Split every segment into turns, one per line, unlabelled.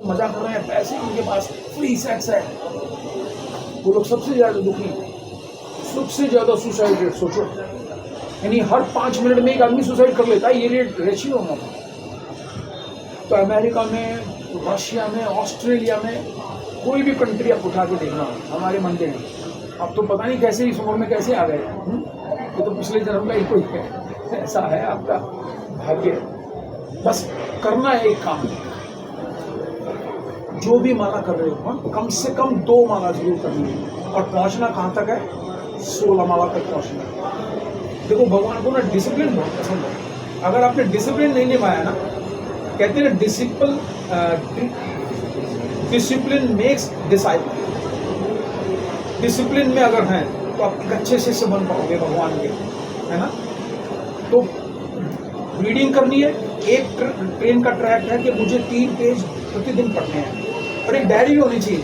मजा कर रहे हैं, पैसे उनके पास, फ्री सेक्स है, वो लोग सबसे ज़्यादा दुखी, सबसे ज़्यादा सुसाइड रेट सोचो, यानी हर 5 मिनट में एक आदमी सुसाइड कर लेता है, ये रेशियो होना था। तो अमेरिका में, रशिया में, ऑस्ट्रेलिया में, कोई भी कंट्री आप उठा के देखना, हमारे मंदिर में, अब तो पता नहीं कैसे इस उम्र में कैसे आ गए, ये तो पिछले जन्म का ही कोई है, ऐसा है आपका भाग्य। बस करना है एक काम, जो भी माला कर रहे हो कम से कम 2 माला जरूर करनी है, और पहुंचना कहाँ तक है, 16 माला तक पहुंचना। देखो भगवान को ना डिसिप्लिन बहुत पसंद है, अगर आपने डिसिप्लिन नहीं निभाया ना, कहते हैं डिसिप्लिन मेक्स डिसाइपल, डिसिप्लिन में अगर हैं तो आप एक अच्छे शिष्य बन पाओगे भगवान के, है ना। तो रीडिंग करनी है, एक ट्रेन का ट्रैक है कि मुझे 3 पेज प्रतिदिन पढ़ने हैं, और एक डायरी भी होनी चाहिए,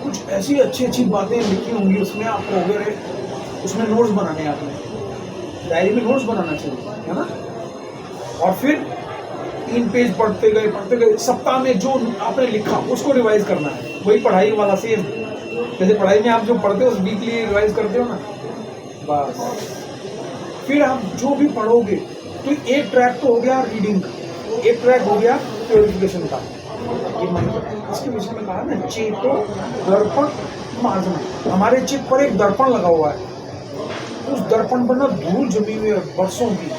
कुछ ऐसी अच्छी बातें लिखी होंगी उसमें, आपको वगैरह उसमें नोट्स बनाने हैं, आपने डायरी में नोट्स बनाना चाहिए, है ना। और फिर 3 पेज पढ़ते गए, सप्ताह में जो आपने लिखा उसको रिवाइज करना है, वही पढ़ाई वाला सेम, जैसे पढ़ाई में आप जो पढ़ते हो उस वीकली रिवाइज करते हो ना, बस। फिर आप जो भी पढ़ोगे, तो एक ट्रैक तो हो गया रीडिंग का, एक ट्रैक हो गया प्योरिफिकेशन का, ये मंत्र इसके विषय में कहा ना, चेतो दर्पण मार्जन, हमारे चित्त पर एक दर्पण लगा हुआ है, उस दर्पण पर ना धूल जमी हुई है वर्षों की,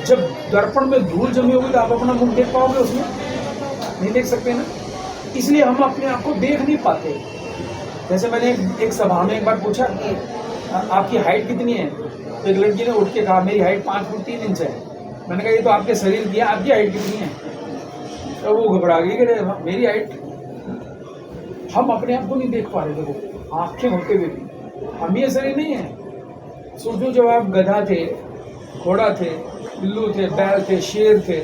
जब दर्पण में धूल जमी होगी तो आप अपना मुख देख पाओगे, उसमें नहीं देख सकते ना, इसलिए हम अपने आप को देख नहीं पाते। जैसे मैंने एक सभा में एक बार पूछा कि आपकी हाइट कितनी है, तो एक लड़की ने उठ के कहा मेरी हाइट 5 फुट 3 इंच है। मैंने कहा ये तो आपके शरीर की है, आपकी हाइट कितनी है, तो वो घबरा गई कि मेरी हाइट, हम अपने आप को नहीं देख पा रहे। देखो आंखें होते हुए भी हम ये शरीर नहीं है। सोचो जब आप गधा थे, घोड़ा थे, बिल्लू थे, बैल थे, शेर थे,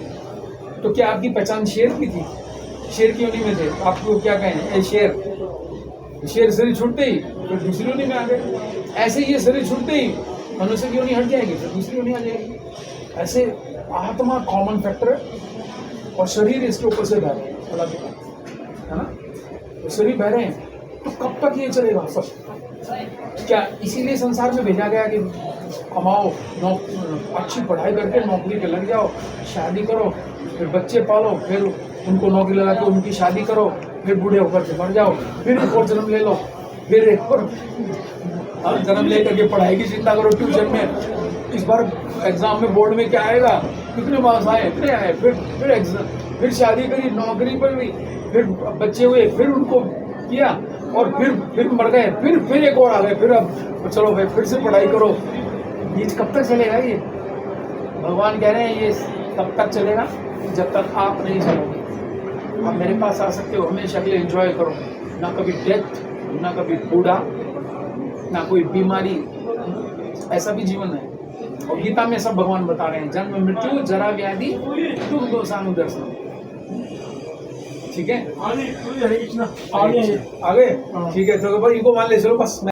तो क्या आपकी पहचान शेर की थी, शेर की योनि में थे, आपको क्या कहें, शेर शरीर छूटते ही फिर दूसरी योनि में आ गए, ऐसे ये शरीर छूटते ही मनुष्य की योनि हट जाएगी, फिर दूसरी योनि आ जाएगी। ऐसे आत्मा कॉमन फैक्टर है, और शरीर इसके ऊपर से बह रहे हैं, है ना, तो शरीर बह रहे हैं, तो कब तक ये चलेगा सब, क्या इसीलिए संसार में भेजा गया कि कमाओ, अच्छी पढ़ाई करके नौकरी पे लग जाओ, शादी करो, फिर बच्चे पालो, फिर उनको नौकरी लगा के उनकी शादी करो, फिर बूढ़े होकर के मर जाओ, फिर एक और जन्म ले लो, फिर एक और जन्म ले करके पढ़ाई की चिंता करो ट्यूशन में, इस बार एग्जाम में बोर्ड में क्या आएगा, कितने मार्क्स आए, इतने आए, फिर एग्जाम, फिर शादी करी, नौकरी पर भी, फिर बच्चे हुए, फिर उनको किया, और फिर मर गए, फिर एक और आ गए, फिर अब चलो भाई फिर से पढ़ाई करो। ये कब तक चलेगा, ये भगवान कह रहे हैं ये तब तक चलेगा जब तक आप नहीं चलोगे। आप मेरे पास आ सकते हो, हमेशा के लिए एंजॉय करो, ना कभी डेथ, ना कभी बूढ़ा, ना कोई बीमारी, ऐसा भी जीवन है। और गीता में सब भगवान बता रहे हैं, जन्म मृत्यु जरा व्याधि दुख दोषानुदर्शन, ठीक है।
हरे कृष्णा,
आगे ठीक है, तो भाई इनको मान ले चलो बस।